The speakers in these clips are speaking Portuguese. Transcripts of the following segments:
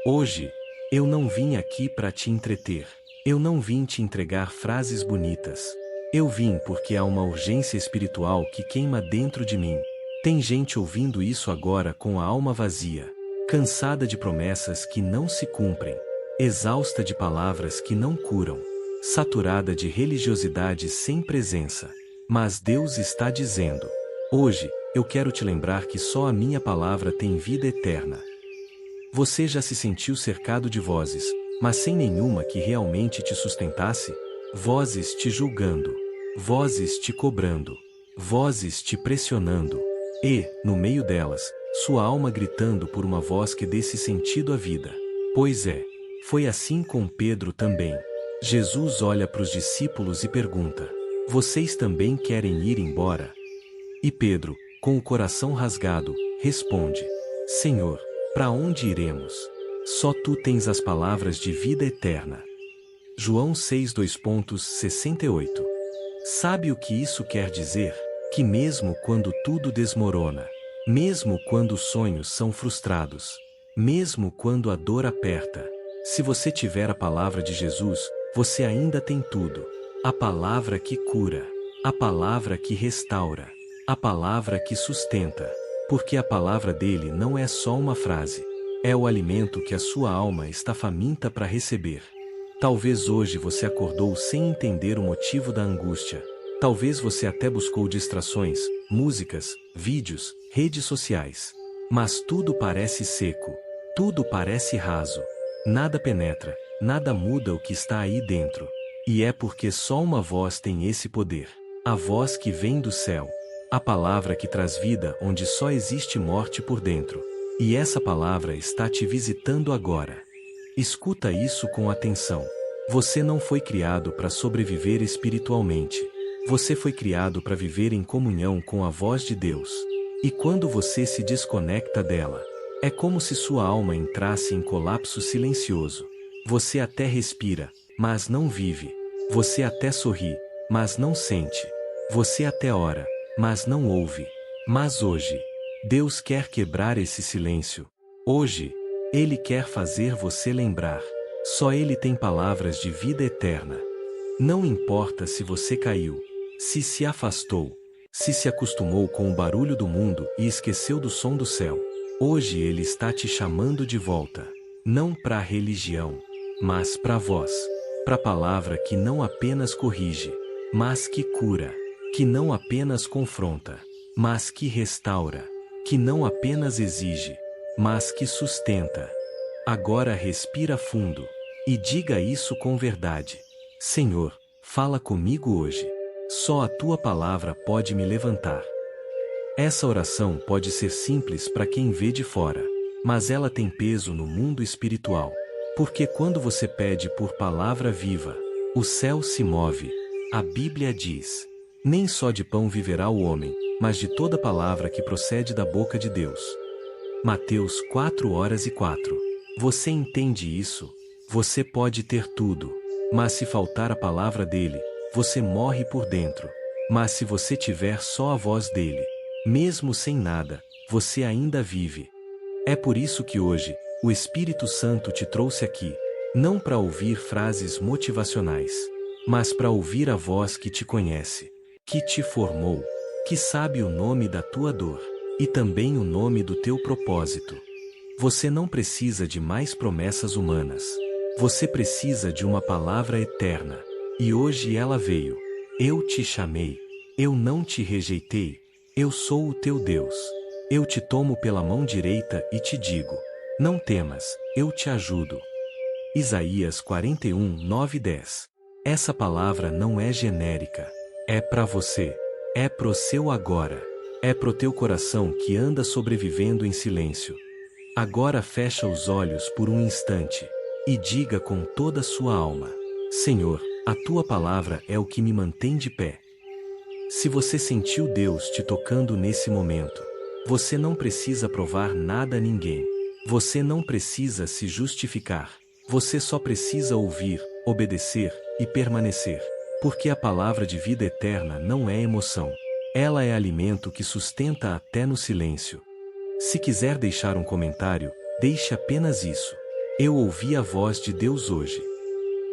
Hoje, eu não vim aqui para te entreter. Eu não vim te entregar frases bonitas. Eu vim porque há uma urgência espiritual que queima dentro de mim. Tem gente ouvindo isso agora com a alma vazia, cansada de promessas que não se cumprem, exausta de palavras que não curam, saturada de religiosidade sem presença. Mas Deus está dizendo: hoje, eu quero te lembrar que só a minha palavra tem vida eterna. Você já se sentiu cercado de vozes, mas sem nenhuma que realmente te sustentasse? Vozes te julgando, vozes te cobrando, vozes te pressionando, e, no meio delas, sua alma gritando por uma voz que desse sentido à vida. Pois é, foi assim com Pedro também. Jesus olha para os discípulos e pergunta: vocês também querem ir embora? E Pedro, com o coração rasgado, responde: Senhor, para onde iremos? Só tu tens as palavras de vida eterna. João 6:68. Sabe o que isso quer dizer? Que mesmo quando tudo desmorona, mesmo quando os sonhos são frustrados, mesmo quando a dor aperta, se você tiver a palavra de Jesus, você ainda tem tudo. A palavra que cura, a palavra que restaura, a palavra que sustenta, porque a palavra dele não é só uma frase, é o alimento que a sua alma está faminta para receber. Talvez hoje você acordou sem entender o motivo da angústia. Talvez você até buscou distrações, músicas, vídeos, redes sociais. Mas tudo parece seco, tudo parece raso. Nada penetra, nada muda o que está aí dentro. E é porque só uma voz tem esse poder. A voz que vem do céu. A palavra que traz vida onde só existe morte por dentro. E essa palavra está te visitando agora. Escuta isso com atenção. Você não foi criado para sobreviver espiritualmente. Você foi criado para viver em comunhão com a voz de Deus. E quando você se desconecta dela, é como se sua alma entrasse em colapso silencioso. Você até respira, mas não vive. Você até sorri, mas não sente. Você até ora, mas não ouve. Mas hoje, Deus quer quebrar esse silêncio. Hoje, Ele quer fazer você lembrar. Só Ele tem palavras de vida eterna. Não importa se você caiu, se afastou, se acostumou com o barulho do mundo e esqueceu do som do céu. Hoje Ele está te chamando de volta. Não para a religião, mas para a voz. Para a palavra que não apenas corrige, mas que cura. Que não apenas confronta, mas que restaura. Que não apenas exige, mas que sustenta. Agora respira fundo e diga isso com verdade. Senhor, fala comigo hoje. Só a tua palavra pode me levantar. Essa oração pode ser simples para quem vê de fora, mas ela tem peso no mundo espiritual. Porque quando você pede por palavra viva, o céu se move. A Bíblia diz: nem só de pão viverá o homem, mas de toda palavra que procede da boca de Deus. Mateus 4:04. Você entende isso? Você pode ter tudo, mas se faltar a palavra dele, você morre por dentro. Mas se você tiver só a voz dele, mesmo sem nada, você ainda vive. É por isso que hoje, o Espírito Santo te trouxe aqui, não para ouvir frases motivacionais, mas para ouvir a voz que te conhece, que te formou, que sabe o nome da tua dor, e também o nome do teu propósito. Você não precisa de mais promessas humanas. Você precisa de uma palavra eterna. E hoje ela veio. Eu te chamei. Eu não te rejeitei. Eu sou o teu Deus. Eu te tomo pela mão direita e te digo: não temas, eu te ajudo. Isaías 41:9-10. Essa palavra não é genérica. É para você. É pro seu agora. É pro teu coração que anda sobrevivendo em silêncio. Agora fecha os olhos por um instante e diga com toda a sua alma: Senhor, a tua palavra é o que me mantém de pé. Se você sentiu Deus te tocando nesse momento, você não precisa provar nada a ninguém. Você não precisa se justificar. Você só precisa ouvir, obedecer e permanecer. Porque a palavra de vida eterna não é emoção. Ela é alimento que sustenta até no silêncio. Se quiser deixar um comentário, deixe apenas isso. Eu ouvi a voz de Deus hoje.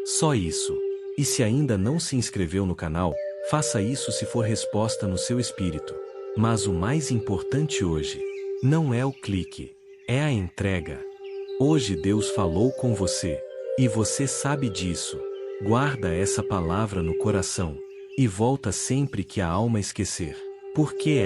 Só isso. E se ainda não se inscreveu no canal, faça isso se for resposta no seu espírito. Mas o mais importante hoje não é o clique, é a entrega. Hoje Deus falou com você, e você sabe disso. Guarda essa palavra no coração, e volta sempre que a alma esquecer. Porque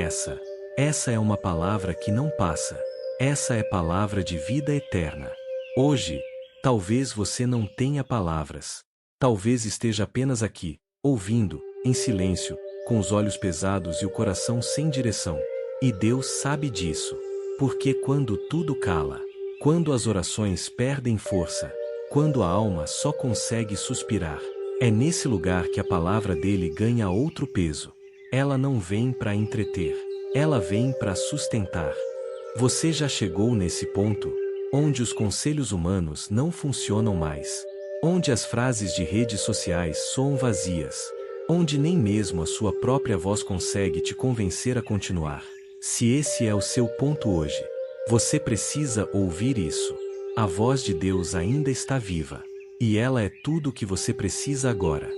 essa é uma palavra que não passa. Essa é palavra de vida eterna. Hoje, talvez você não tenha palavras. Talvez esteja apenas aqui, ouvindo, em silêncio, com os olhos pesados e o coração sem direção. E Deus sabe disso. Porque quando tudo cala, quando as orações perdem força, quando a alma só consegue suspirar, é nesse lugar que a palavra dele ganha outro peso. Ela não vem para entreter, ela vem para sustentar. Você já chegou nesse ponto, onde os conselhos humanos não funcionam mais, onde as frases de redes sociais soam vazias, onde nem mesmo a sua própria voz consegue te convencer a continuar. Se esse é o seu ponto hoje, você precisa ouvir isso. A voz de Deus ainda está viva, e ela é tudo o que você precisa agora.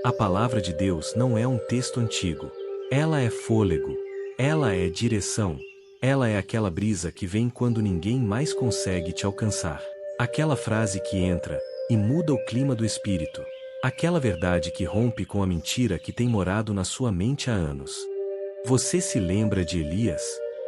A palavra de Deus não é um texto antigo, ela é fôlego, ela é direção. Ela é aquela brisa que vem quando ninguém mais consegue te alcançar. Aquela frase que entra e muda o clima do espírito. Aquela verdade que rompe com a mentira que tem morado na sua mente há anos. Você se lembra de Elias?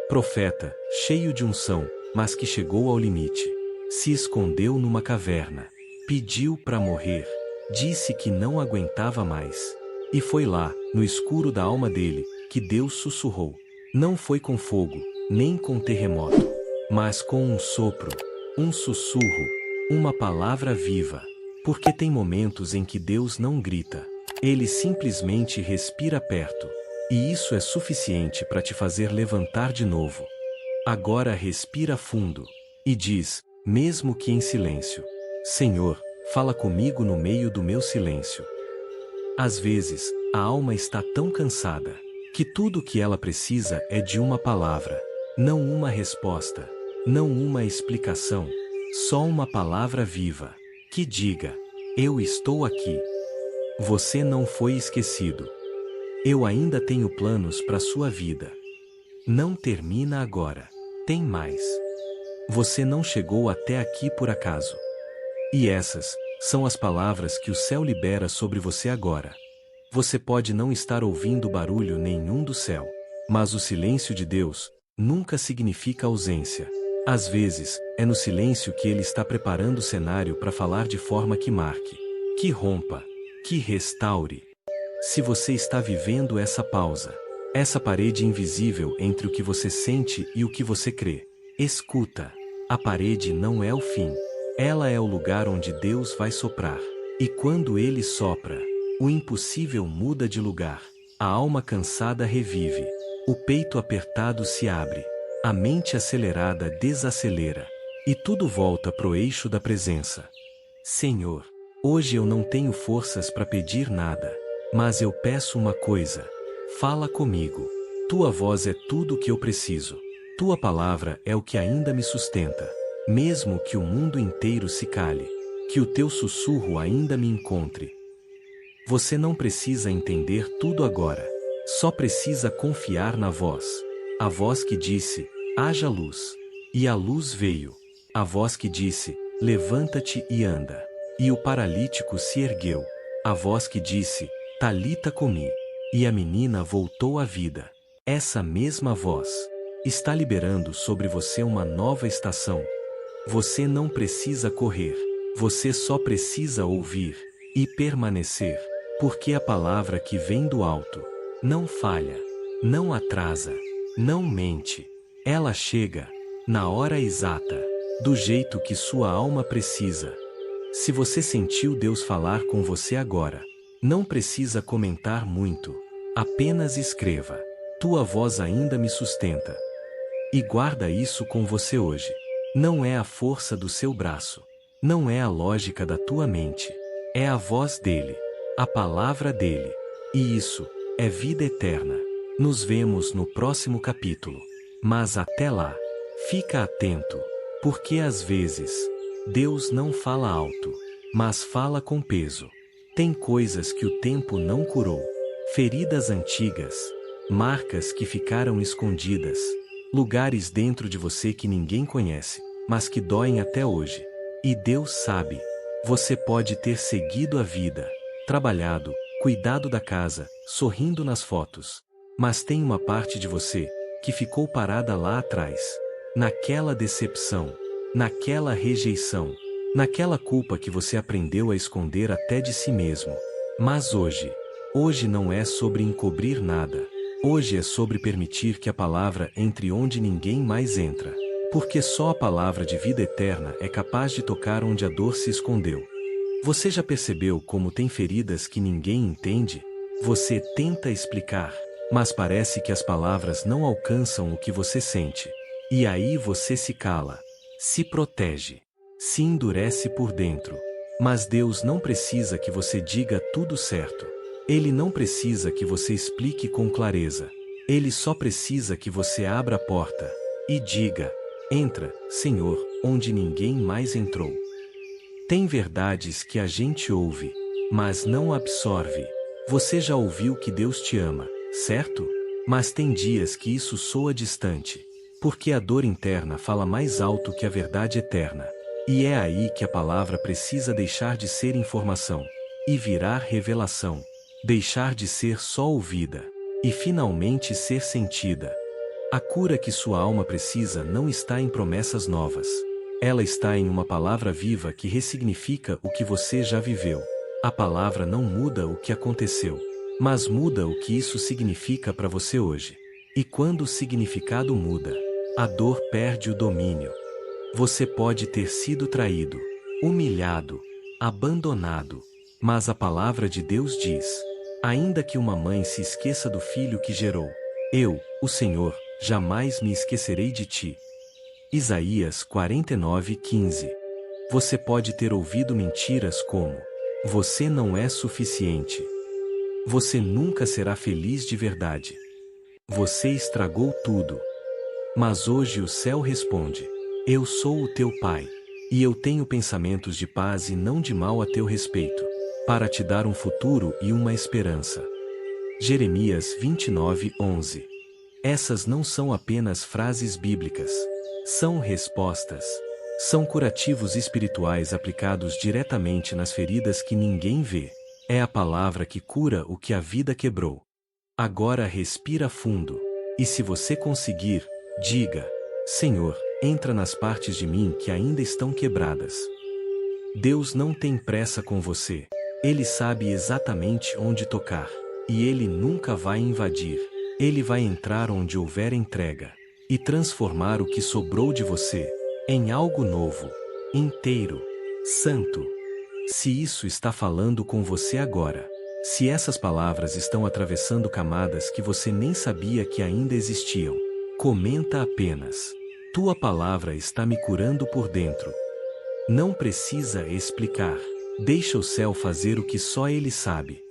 Profeta, cheio de unção, mas que chegou ao limite. Se escondeu numa caverna. Pediu para morrer. Disse que não aguentava mais. E foi lá, no escuro da alma dele, que Deus sussurrou. Não foi com fogo, nem com terremoto, mas com um sopro, um sussurro, uma palavra viva. Porque tem momentos em que Deus não grita, ele simplesmente respira perto. E isso é suficiente para te fazer levantar de novo. Agora respira fundo e diz, mesmo que em silêncio: Senhor, fala comigo no meio do meu silêncio. Às vezes, a alma está tão cansada que tudo o que ela precisa é de uma palavra, não uma resposta, não uma explicação, só uma palavra viva, que diga: eu estou aqui. Você não foi esquecido. Eu ainda tenho planos para sua vida. Não termina agora. Tem mais. Você não chegou até aqui por acaso. E essas são as palavras que o céu libera sobre você agora. Você pode não estar ouvindo barulho nenhum do céu, mas o silêncio de Deus nunca significa ausência. Às vezes, é no silêncio que Ele está preparando o cenário para falar de forma que marque, que rompa, que restaure. Se você está vivendo essa pausa, essa parede invisível entre o que você sente e o que você crê, escuta. A parede não é o fim. Ela é o lugar onde Deus vai soprar. E quando Ele sopra, o impossível muda de lugar. A alma cansada revive. O peito apertado se abre. A mente acelerada desacelera. E tudo volta pro eixo da presença. Senhor, hoje eu não tenho forças para pedir nada, mas eu peço uma coisa. Fala comigo. Tua voz é tudo o que eu preciso. Tua palavra é o que ainda me sustenta. Mesmo que o mundo inteiro se cale, que o teu sussurro ainda me encontre. Você não precisa entender tudo agora. Só precisa confiar na voz. A voz que disse: haja luz. E a luz veio. A voz que disse: levanta-te e anda. E o paralítico se ergueu. A voz que disse: Talita cumi. E a menina voltou à vida. Essa mesma voz está liberando sobre você uma nova estação. Você não precisa correr. Você só precisa ouvir e permanecer. Porque a palavra que vem do alto não falha, não atrasa, não mente. Ela chega na hora exata, do jeito que sua alma precisa. Se você sentiu Deus falar com você agora, não precisa comentar muito. Apenas escreva: tua voz ainda me sustenta. E guarda isso com você hoje. Não é a força do seu braço. Não é a lógica da tua mente. É a voz dele. A palavra dele. E isso é vida eterna. Nos vemos no próximo capítulo. Mas até lá, fica atento, porque às vezes Deus não fala alto, mas fala com peso. Tem coisas que o tempo não curou, feridas antigas, marcas que ficaram escondidas, lugares dentro de você que ninguém conhece, mas que doem até hoje. E Deus sabe. Você pode ter seguido a vida, trabalhado, cuidado da casa, sorrindo nas fotos. Mas tem uma parte de você que ficou parada lá atrás, naquela decepção, naquela rejeição, naquela culpa que você aprendeu a esconder até de si mesmo. Mas hoje não é sobre encobrir nada. Hoje é sobre permitir que a palavra entre onde ninguém mais entra. Porque só a palavra de vida eterna é capaz de tocar onde a dor se escondeu. Você já percebeu como tem feridas que ninguém entende? Você tenta explicar, mas parece que as palavras não alcançam o que você sente. E aí você se cala, se protege, se endurece por dentro. Mas Deus não precisa que você diga tudo certo. Ele não precisa que você explique com clareza. Ele só precisa que você abra a porta e diga: entra, Senhor, onde ninguém mais entrou. Tem verdades que a gente ouve, mas não absorve. Você já ouviu que Deus te ama, certo? Mas tem dias que isso soa distante, porque a dor interna fala mais alto que a verdade eterna. E é aí que a palavra precisa deixar de ser informação e virar revelação, deixar de ser só ouvida e finalmente ser sentida. A cura que sua alma precisa não está em promessas novas. Ela está em uma palavra viva que ressignifica o que você já viveu. A palavra não muda o que aconteceu, mas muda o que isso significa para você hoje. E quando o significado muda, a dor perde o domínio. Você pode ter sido traído, humilhado, abandonado, mas a palavra de Deus diz: ainda que uma mãe se esqueça do filho que gerou, eu, o Senhor, jamais me esquecerei de ti. Isaías 49:15. Você pode ter ouvido mentiras como: você não é suficiente. Você nunca será feliz de verdade. Você estragou tudo. Mas hoje o céu responde: eu sou o teu Pai, e eu tenho pensamentos de paz e não de mal a teu respeito, para te dar um futuro e uma esperança. Jeremias 29:11. Essas não são apenas frases bíblicas. São respostas. São curativos espirituais aplicados diretamente nas feridas que ninguém vê. É a palavra que cura o que a vida quebrou. Agora respira fundo. E se você conseguir, diga: Senhor, entra nas partes de mim que ainda estão quebradas. Deus não tem pressa com você. Ele sabe exatamente onde tocar. E Ele nunca vai invadir. Ele vai entrar onde houver entrega e transformar o que sobrou de você em algo novo, inteiro, santo. Se isso está falando com você agora, se essas palavras estão atravessando camadas que você nem sabia que ainda existiam, comenta apenas: tua palavra está me curando por dentro. Não precisa explicar. Deixa o céu fazer o que só ele sabe.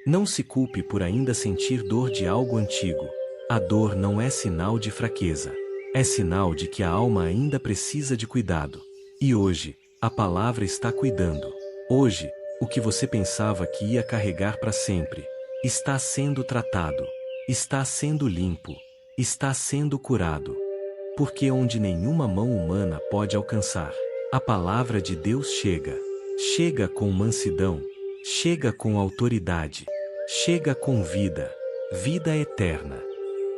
Não se culpe por ainda sentir dor de algo antigo. A dor não é sinal de fraqueza. É sinal de que a alma ainda precisa de cuidado. E hoje, a palavra está cuidando. Hoje, o que você pensava que ia carregar para sempre, está sendo tratado, está sendo limpo, está sendo curado. Porque onde nenhuma mão humana pode alcançar, a palavra de Deus chega. Chega com mansidão. Chega com autoridade. Chega com vida. Vida eterna.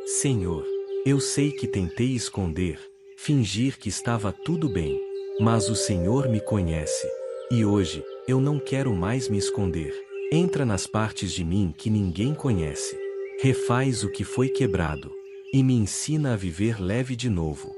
Senhor, eu sei que tentei esconder, fingir que estava tudo bem, mas o Senhor me conhece. E hoje, eu não quero mais me esconder. Entra nas partes de mim que ninguém conhece. Refaz o que foi quebrado. E me ensina a viver leve de novo.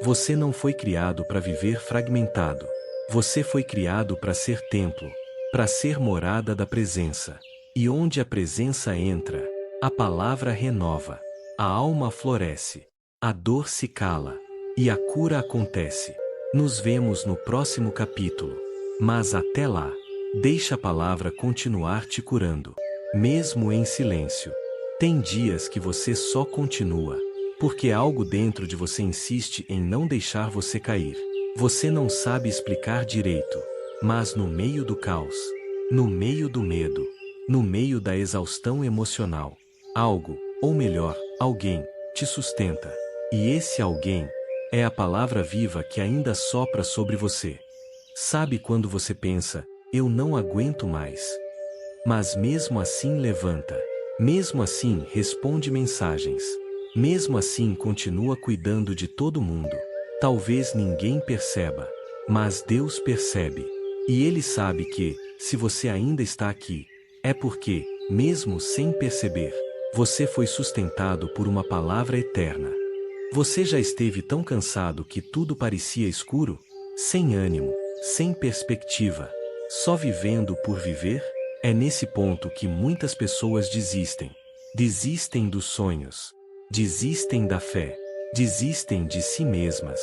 Você não foi criado para viver fragmentado. Você foi criado para ser templo, para ser morada da presença. E onde a presença entra, a palavra renova, a alma floresce, a dor se cala, e a cura acontece. Nos vemos no próximo capítulo. Mas até lá, deixa a palavra continuar te curando, mesmo em silêncio. Tem dias que você só continua, porque algo dentro de você insiste em não deixar você cair. Você não sabe explicar direito, mas no meio do caos, no meio do medo, no meio da exaustão emocional, algo, ou melhor, alguém, te sustenta. E esse alguém é a palavra viva que ainda sopra sobre você. Sabe quando você pensa, eu não aguento mais. Mas mesmo assim levanta. Mesmo assim responde mensagens. Mesmo assim continua cuidando de todo mundo. Talvez ninguém perceba, mas Deus percebe. E Ele sabe que, se você ainda está aqui, é porque, mesmo sem perceber, você foi sustentado por uma palavra eterna. Você já esteve tão cansado que tudo parecia escuro? Sem ânimo, sem perspectiva, só vivendo por viver? É nesse ponto que muitas pessoas desistem. Desistem dos sonhos. Desistem da fé. Desistem de si mesmas.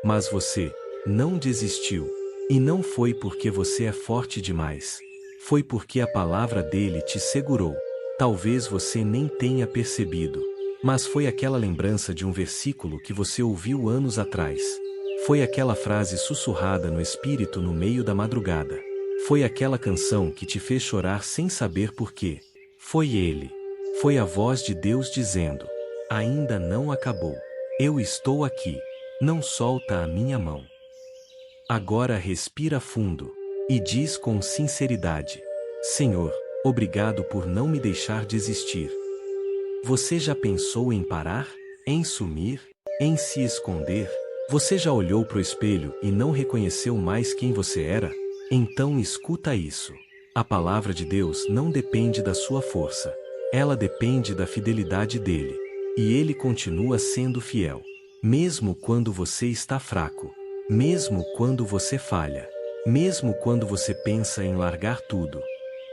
Mas você não desistiu. E não foi porque você é forte demais. Foi porque a palavra dele te segurou. Talvez você nem tenha percebido. Mas foi aquela lembrança de um versículo que você ouviu anos atrás. Foi aquela frase sussurrada no espírito no meio da madrugada. Foi aquela canção que te fez chorar sem saber por quê. Foi ele. Foi a voz de Deus dizendo: ainda não acabou. Eu estou aqui. Não solta a minha mão. Agora respira fundo e diz com sinceridade: Senhor, obrigado por não me deixar desistir. Você já pensou em parar? Em sumir? Em se esconder? Você já olhou para o espelho e não reconheceu mais quem você era? Então escuta isso. A palavra de Deus não depende da sua força. Ela depende da fidelidade dele. E ele continua sendo fiel. Mesmo quando você está fraco. Mesmo quando você falha. Mesmo quando você pensa em largar tudo.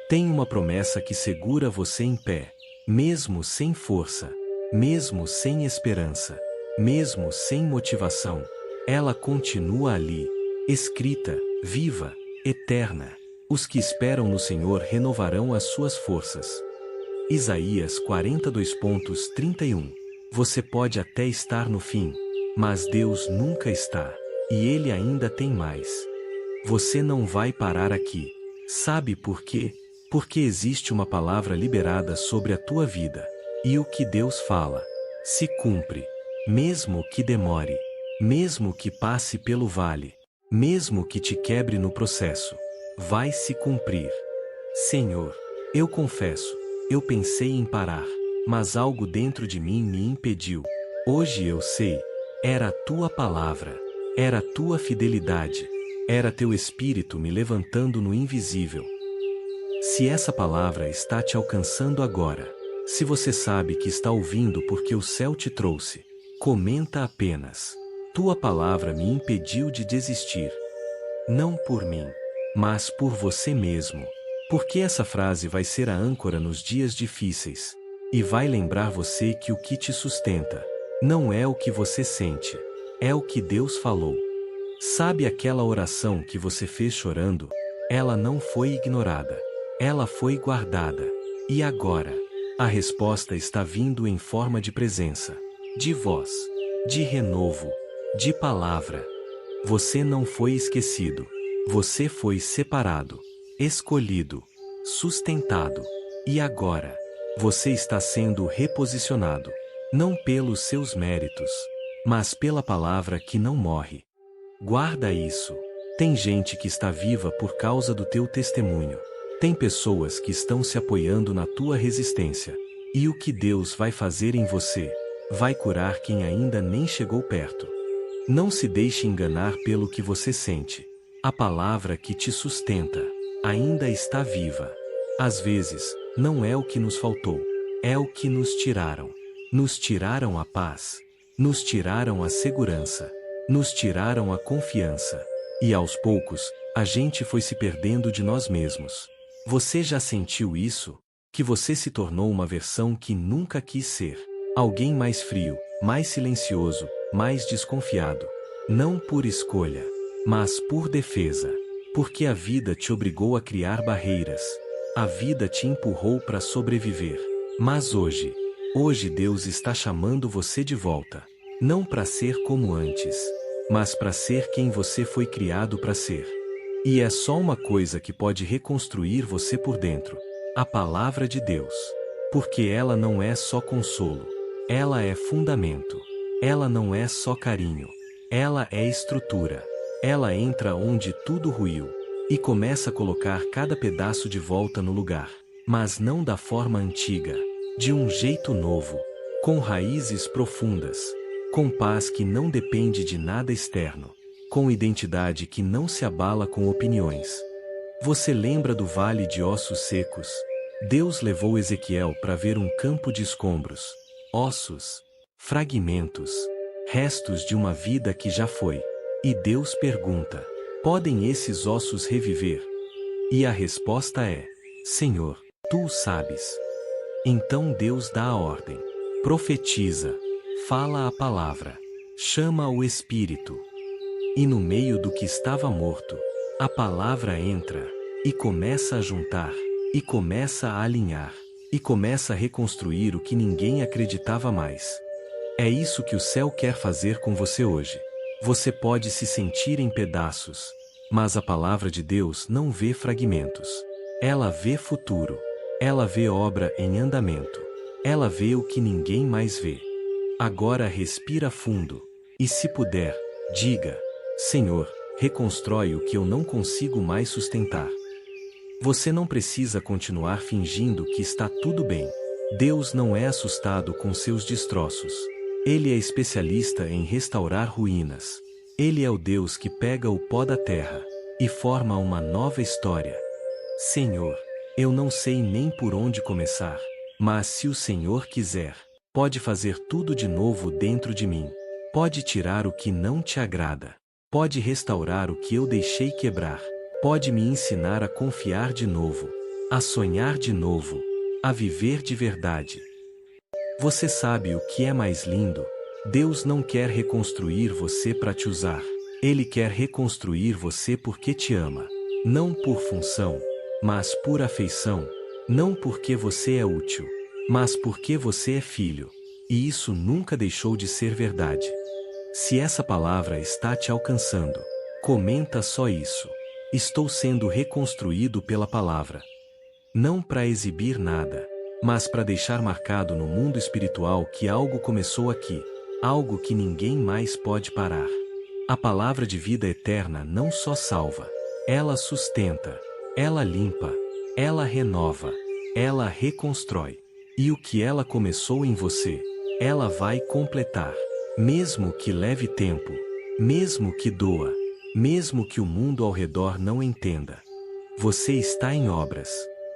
Tem uma promessa que segura você em pé. Mesmo sem força. Mesmo sem esperança. Mesmo sem motivação. Ela continua ali. Escrita, viva, eterna. Os que esperam no Senhor renovarão as suas forças. Isaías 42:31. Você pode até estar no fim, mas Deus nunca está. E Ele ainda tem mais. Você não vai parar aqui. Sabe por quê? Porque existe uma palavra liberada sobre a tua vida. E o que Deus fala se cumpre. Mesmo que demore. Mesmo que passe pelo vale. Mesmo que te quebre no processo. Vai se cumprir. Senhor, eu confesso, eu pensei em parar, mas algo dentro de mim me impediu. Hoje eu sei, era a tua palavra, era a tua fidelidade, era teu espírito me levantando no invisível. Se essa palavra está te alcançando agora, se você sabe que está ouvindo porque o céu te trouxe, comenta apenas: tua palavra me impediu de desistir. Não por mim, mas por você mesmo. Porque essa frase vai ser a âncora nos dias difíceis. E vai lembrar você que o que te sustenta não é o que você sente, é o que Deus falou. Sabe aquela oração que você fez chorando? Ela não foi ignorada. Ela foi guardada. E agora? A resposta está vindo em forma de presença, de voz, de renovo, de palavra. Você não foi esquecido. Você foi separado, escolhido, sustentado. E agora? Você está sendo reposicionado. Não pelos seus méritos, mas pela palavra que não morre. Guarda isso. Tem gente que está viva por causa do teu testemunho. Tem pessoas que estão se apoiando na tua resistência. E o que Deus vai fazer em você? Vai curar quem ainda nem chegou perto. Não se deixe enganar pelo que você sente. A palavra que te sustenta ainda está viva. Às vezes, não é o que nos faltou, é o que nos tiraram. Nos tiraram a paz, nos tiraram a segurança, nos tiraram a confiança. E aos poucos, a gente foi se perdendo de nós mesmos. Você já sentiu isso? Que você se tornou uma versão que nunca quis ser. Alguém mais frio, mais silencioso, mais desconfiado. Não por escolha, mas por defesa. Porque a vida te obrigou a criar barreiras. A vida te empurrou para sobreviver. Mas hoje Deus está chamando você de volta. Não para ser como antes, mas para ser quem você foi criado para ser. E é só uma coisa que pode reconstruir você por dentro: a palavra de Deus. Porque ela não é só consolo. Ela é fundamento. Ela não é só carinho. Ela é estrutura. Ela entra onde tudo ruiu e começa a colocar cada pedaço de volta no lugar. Mas não da forma antiga. De um jeito novo. Com raízes profundas. Com paz que não depende de nada externo. Com identidade que não se abala com opiniões. Você lembra do vale de ossos secos? Deus levou Ezequiel para ver um campo de escombros, ossos, fragmentos, restos de uma vida que já foi. E Deus pergunta: podem esses ossos reviver? E a resposta é: Senhor, tu o sabes. Então Deus dá a ordem. Profetiza. Fala a palavra. Chama o Espírito. E no meio do que estava morto, a palavra entra e começa a juntar. E começa a alinhar. E começa a reconstruir o que ninguém acreditava mais. É isso que o céu quer fazer com você hoje. Você pode se sentir em pedaços. Mas a palavra de Deus não vê fragmentos. Ela vê futuro. Ela vê obra em andamento. Ela vê o que ninguém mais vê. Agora respira fundo. E se puder, diga: Senhor, reconstrói o que eu não consigo mais sustentar. Você não precisa continuar fingindo que está tudo bem. Deus não é assustado com seus destroços. Ele é especialista em restaurar ruínas. Ele é o Deus que pega o pó da terra e forma uma nova história. Senhor, eu não sei nem por onde começar, mas se o Senhor quiser, pode fazer tudo de novo dentro de mim. Pode tirar o que não te agrada. Pode restaurar o que eu deixei quebrar. Pode me ensinar a confiar de novo, a sonhar de novo, a viver de verdade. Você sabe o que é mais lindo? Deus não quer reconstruir você para te usar. Ele quer reconstruir você porque te ama. Não por função, mas por afeição. Não porque você é útil, mas porque você é filho. E isso nunca deixou de ser verdade. Se essa palavra está te alcançando, comenta só isso. Estou sendo reconstruído pela palavra. Não para exibir nada, mas para deixar marcado no mundo espiritual que algo começou aqui, algo que ninguém mais pode parar. A palavra de vida eterna não só salva, ela sustenta, ela limpa, ela renova, ela reconstrói. E o que ela começou em você, ela vai completar. Mesmo que leve tempo, mesmo que doa, mesmo que o mundo ao redor não entenda. Você está em obras.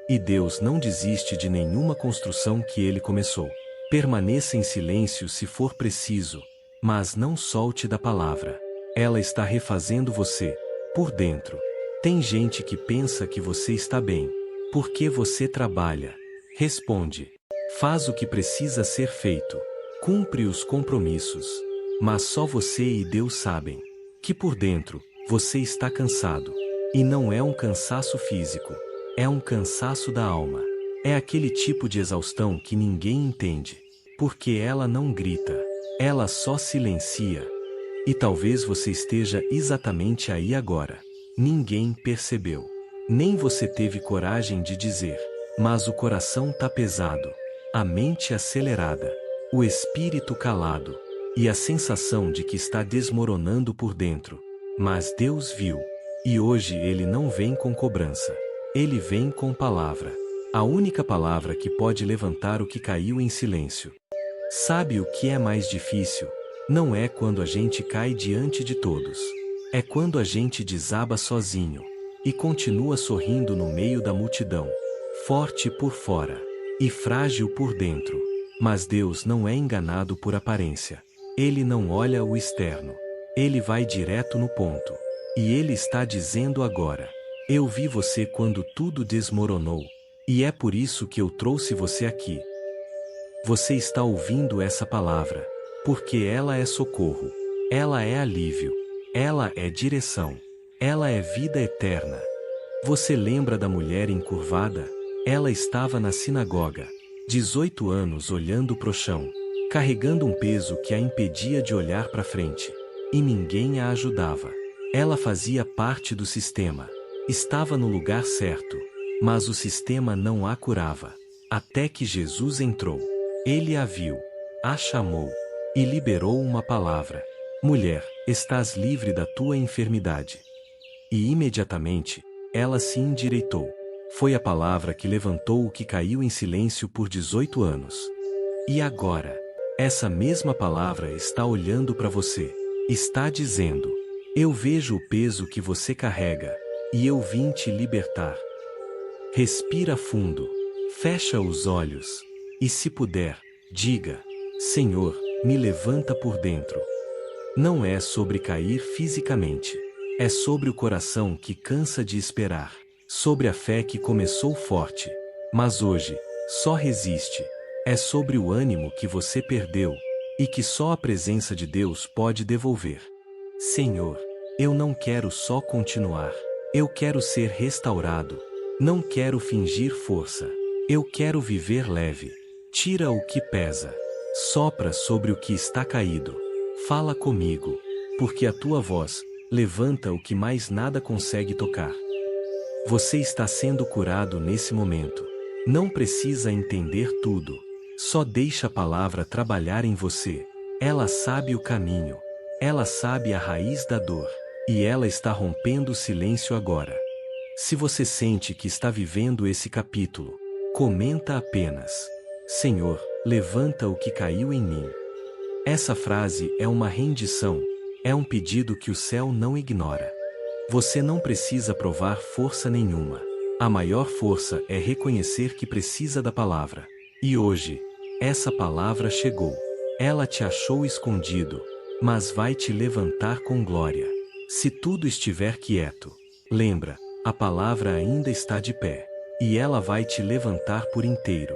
E Deus não desiste de nenhuma construção que Ele começou. Permaneça em silêncio se for preciso, mas não solte da palavra. Ela está refazendo você, por dentro. Tem gente que pensa que você está bem. Porque você trabalha. Responde. Faz o que precisa ser feito. Cumpre os compromissos. Mas só você e Deus sabem que por dentro, você está cansado. E não é um cansaço físico. É um cansaço da alma. É aquele tipo de exaustão que ninguém entende. Porque ela não grita. Ela só silencia. E talvez você esteja exatamente aí agora. Ninguém percebeu. Nem você teve coragem de dizer. Mas o coração tá pesado. A mente acelerada. O espírito calado. E a sensação de que está desmoronando por dentro. Mas Deus viu. E hoje Ele não vem com cobrança. Ele vem com palavra. A única palavra que pode levantar o que caiu em silêncio. Sabe o que é mais difícil? Não é quando a gente cai diante de todos. É quando a gente desaba sozinho. E continua sorrindo no meio da multidão. Forte por fora. E frágil por dentro. Mas Deus não é enganado por aparência. Ele não olha o externo. Ele vai direto no ponto. E Ele está dizendo agora: eu vi você quando tudo desmoronou. E é por isso que eu trouxe você aqui. Você está ouvindo essa palavra. Porque ela é socorro. Ela é alívio. Ela é direção. Ela é vida eterna. Você lembra da mulher encurvada? Ela estava na sinagoga. 18 anos olhando pro chão. Carregando um peso que a impedia de olhar para frente. e ninguém a ajudava. Ela fazia parte do sistema. Estava no lugar certo, mas o sistema não a curava. Até que Jesus entrou. Ele a viu, a chamou e liberou uma palavra: mulher, estás livre da tua enfermidade. E imediatamente, ela se endireitou. Foi a palavra que levantou o que caiu em silêncio por 18 anos. E agora, essa mesma palavra está olhando para você. Está dizendo: eu vejo o peso que você carrega, e eu vim te libertar. Respira fundo, fecha os olhos, e se puder, diga: Senhor, me levanta por dentro. Não é sobre cair fisicamente. É sobre o coração que cansa de esperar. Sobre a fé que começou forte, mas hoje, só resiste. É sobre o ânimo que você perdeu, e que só a presença de Deus pode devolver. Senhor, eu não quero só continuar. Eu quero ser restaurado. Não quero fingir força. Eu quero viver leve. Tira o que pesa. Sopra sobre o que está caído. Fala comigo, porque a tua voz levanta o que mais nada consegue tocar. Você está sendo curado nesse momento. Não precisa entender tudo. Só deixa a palavra trabalhar em você. Ela sabe o caminho. Ela sabe a raiz da dor. E ela está rompendo o silêncio agora. Se você sente que está vivendo esse capítulo, comenta apenas: Senhor, levanta o que caiu em mim. Essa frase é uma rendição. É um pedido que o céu não ignora. Você não precisa provar força nenhuma. A maior força é reconhecer que precisa da palavra. E hoje, essa palavra chegou. Ela te achou escondido, mas vai te levantar com glória. Se tudo estiver quieto, lembra, a palavra ainda está de pé. E ela vai te levantar por inteiro.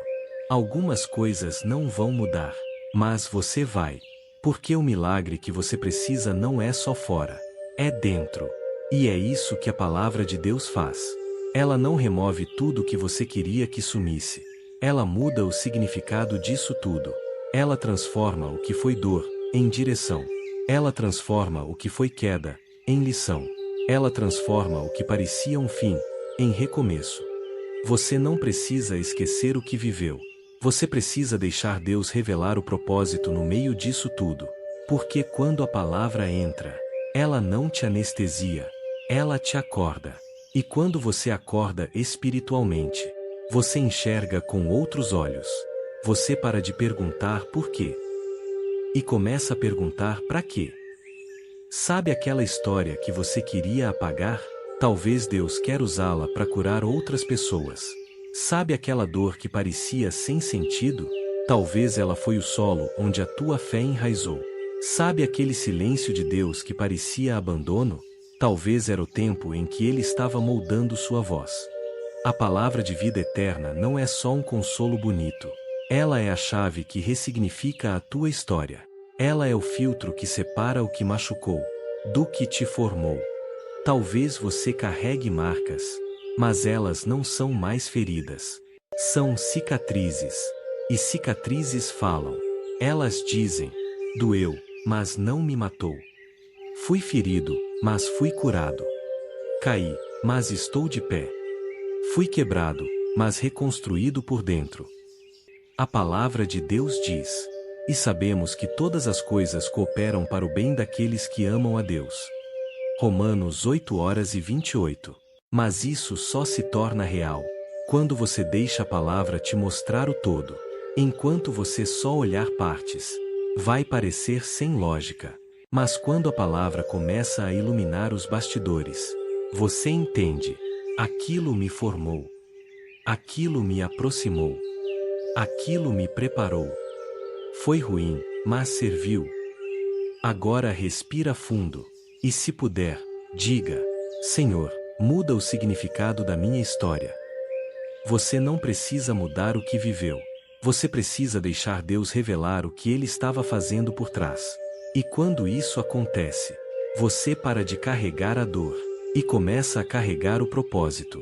Algumas coisas não vão mudar, mas você vai. Porque o milagre que você precisa não é só fora, é dentro. E é isso que a palavra de Deus faz. Ela não remove tudo que você queria que sumisse. Ela muda o significado disso tudo. Ela transforma o que foi dor em direção. Ela transforma o que foi queda em lição. Ela transforma o que parecia um fim em recomeço. Você não precisa esquecer o que viveu. Você precisa deixar Deus revelar o propósito no meio disso tudo. Porque quando a palavra entra, ela não te anestesia, ela te acorda. E quando você acorda espiritualmente, você enxerga com outros olhos. Você para de perguntar por quê. E começa a perguntar para quê. Sabe aquela história que você queria apagar? Talvez Deus quer usá-la para curar outras pessoas. Sabe aquela dor que parecia sem sentido? Talvez ela foi o solo onde a tua fé enraizou. Sabe aquele silêncio de Deus que parecia abandono? Talvez era o tempo em que Ele estava moldando sua voz. A palavra de vida eterna não é só um consolo bonito. Ela é a chave que ressignifica a tua história. Ela é o filtro que separa o que machucou do que te formou. Talvez você carregue marcas, mas elas não são mais feridas. São cicatrizes. E cicatrizes falam. Elas dizem: doeu, mas não me matou. Fui ferido, mas fui curado. Caí, mas estou de pé. Fui quebrado, mas reconstruído por dentro. A palavra de Deus diz: e sabemos que todas as coisas cooperam para o bem daqueles que amam a Deus. Romanos 8:28. Mas isso só se torna real quando você deixa a palavra te mostrar o todo. Enquanto você só olhar partes, vai parecer sem lógica. Mas quando a palavra começa a iluminar os bastidores, você entende: aquilo me formou. Aquilo me aproximou. Aquilo me preparou. Foi ruim, mas serviu. Agora respira fundo. E se puder, diga: Senhor, muda o significado da minha história. Você não precisa mudar o que viveu. Você precisa deixar Deus revelar o que Ele estava fazendo por trás. E quando isso acontece, você para de carregar a dor e começa a carregar o propósito.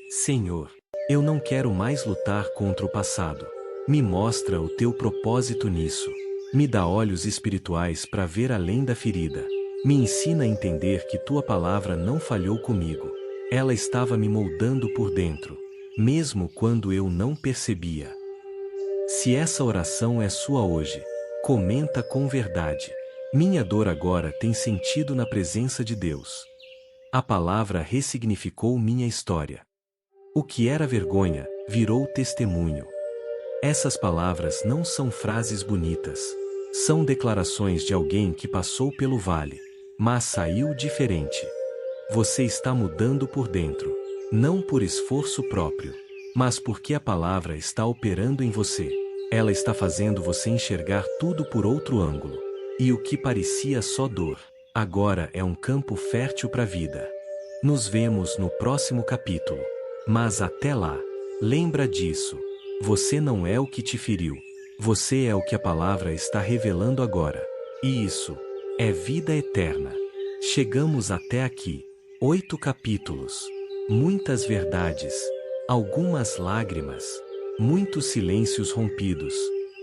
Senhor, eu não quero mais lutar contra o passado. Me mostra o teu propósito nisso. Me dá olhos espirituais para ver além da ferida. Me ensina a entender que tua palavra não falhou comigo. Ela estava me moldando por dentro, mesmo quando eu não percebia. Se essa oração é sua hoje, comenta com verdade. Minha dor agora tem sentido na presença de Deus. A palavra ressignificou minha história. O que era vergonha, virou testemunho. Essas palavras não são frases bonitas. São declarações de alguém que passou pelo vale, mas saiu diferente. Você está mudando por dentro, não por esforço próprio, mas porque a palavra está operando em você. Ela está fazendo você enxergar tudo por outro ângulo. E o que parecia só dor, agora é um campo fértil para a vida. Nos vemos no próximo capítulo. Mas até lá, lembra disso. Você não é o que te feriu. Você é o que a palavra está revelando agora. E isso é vida eterna. Chegamos até aqui. 8 capítulos. Muitas verdades. Algumas lágrimas. Muitos silêncios rompidos.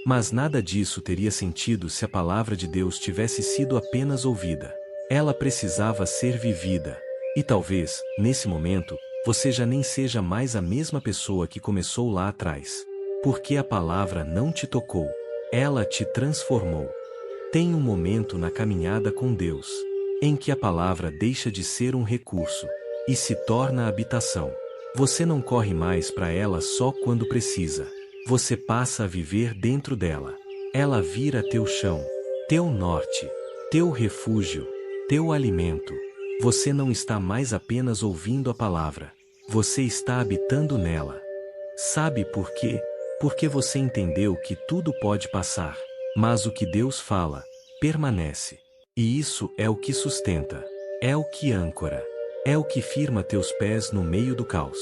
Mas nada disso teria sentido se a palavra de Deus tivesse sido apenas ouvida. Ela precisava ser vivida. E talvez, nesse momento, você já nem seja mais a mesma pessoa que começou lá atrás. Porque a palavra não te tocou. Ela te transformou. Tem um momento na caminhada com Deus, em que a palavra deixa de ser um recurso e se torna habitação. Você não corre mais para ela só quando precisa. Você passa a viver dentro dela. Ela vira teu chão, teu norte, teu refúgio, teu alimento. Você não está mais apenas ouvindo a palavra. Você está habitando nela. Sabe por quê? Porque você entendeu que tudo pode passar, mas o que Deus fala, permanece. E isso é o que sustenta. É o que âncora. É o que firma teus pés no meio do caos.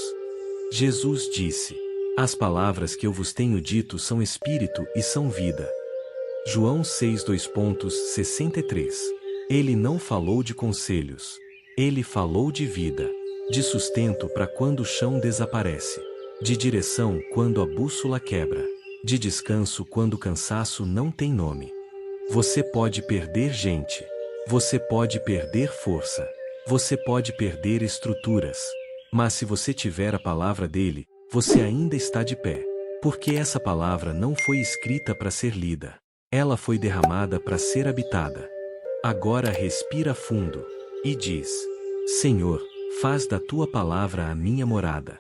Jesus disse: as palavras que eu vos tenho dito são espírito e são vida. João 6:63. Ele não falou de conselhos. Ele falou de vida. De sustento para quando o chão desaparece. De direção quando a bússola quebra. De descanso quando o cansaço não tem nome. Você pode perder gente. Você pode perder força. Você pode perder estruturas. Mas se você tiver a palavra dele, você ainda está de pé. Porque essa palavra não foi escrita para ser lida. Ela foi derramada para ser habitada. Agora respira fundo e diz: Senhor, faz da tua palavra a minha morada.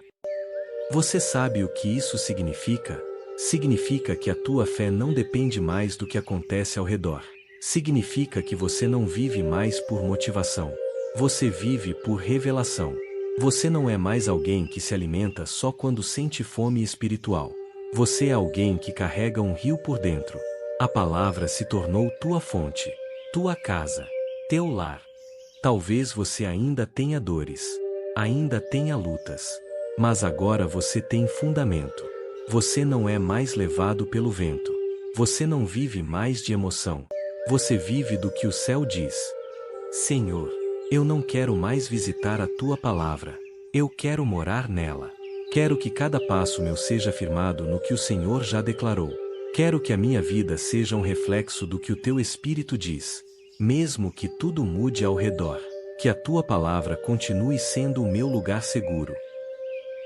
Você sabe o que isso significa? Significa que a tua fé não depende mais do que acontece ao redor. Significa que você não vive mais por motivação. Você vive por revelação. Você não é mais alguém que se alimenta só quando sente fome espiritual. Você é alguém que carrega um rio por dentro. A palavra se tornou tua fonte, tua casa, teu lar. Talvez você ainda tenha dores, ainda tenha lutas, mas agora você tem fundamento. Você não é mais levado pelo vento. Você não vive mais de emoção. Você vive do que o céu diz. Senhor, eu não quero mais visitar a tua palavra. Eu quero morar nela. Quero que cada passo meu seja firmado no que o Senhor já declarou. Quero que a minha vida seja um reflexo do que o teu Espírito diz. Mesmo que tudo mude ao redor, que a tua palavra continue sendo o meu lugar seguro.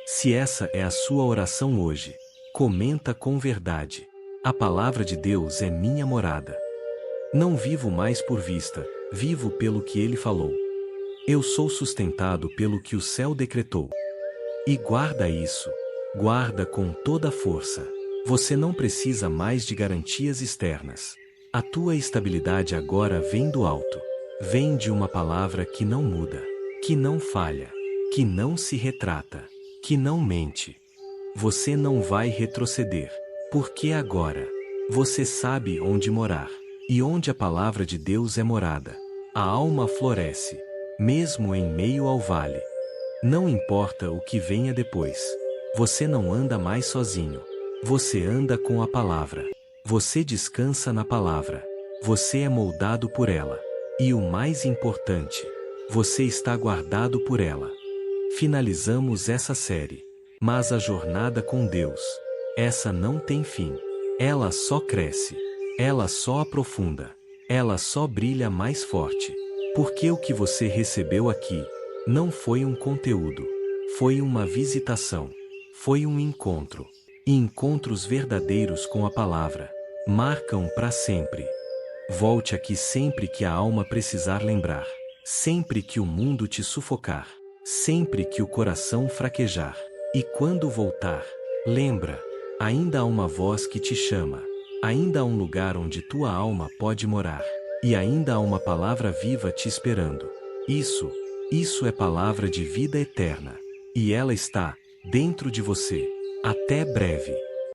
Se essa é a sua oração hoje, comenta com verdade. A palavra de Deus é minha morada. Não vivo mais por vista, vivo pelo que Ele falou. Eu sou sustentado pelo que o céu decretou. E guarda isso. Guarda com toda a força. Você não precisa mais de garantias externas. A tua estabilidade agora vem do alto. Vem de uma palavra que não muda, que não falha, que não se retrata, que não mente. Você não vai retroceder, porque agora você sabe onde morar. E onde a palavra de Deus é morada, a alma floresce, mesmo em meio ao vale. Não importa o que venha depois. Você não anda mais sozinho. Você anda com a palavra. Você descansa na palavra. Você é moldado por ela. E o mais importante, você está guardado por ela. Finalizamos essa série. Mas a jornada com Deus, essa não tem fim. Ela só cresce. Ela só aprofunda. Ela só brilha mais forte. Porque o que você recebeu aqui não foi um conteúdo, foi uma visitação, foi um encontro. E encontros verdadeiros com a palavra marcam para sempre. Volte aqui sempre que a alma precisar lembrar, sempre que o mundo te sufocar, sempre que o coração fraquejar. E quando voltar, lembra, ainda há uma voz que te chama, ainda há um lugar onde tua alma pode morar, e ainda há uma palavra viva te esperando. Isso é palavra de vida eterna, e ela está dentro de você. Até breve.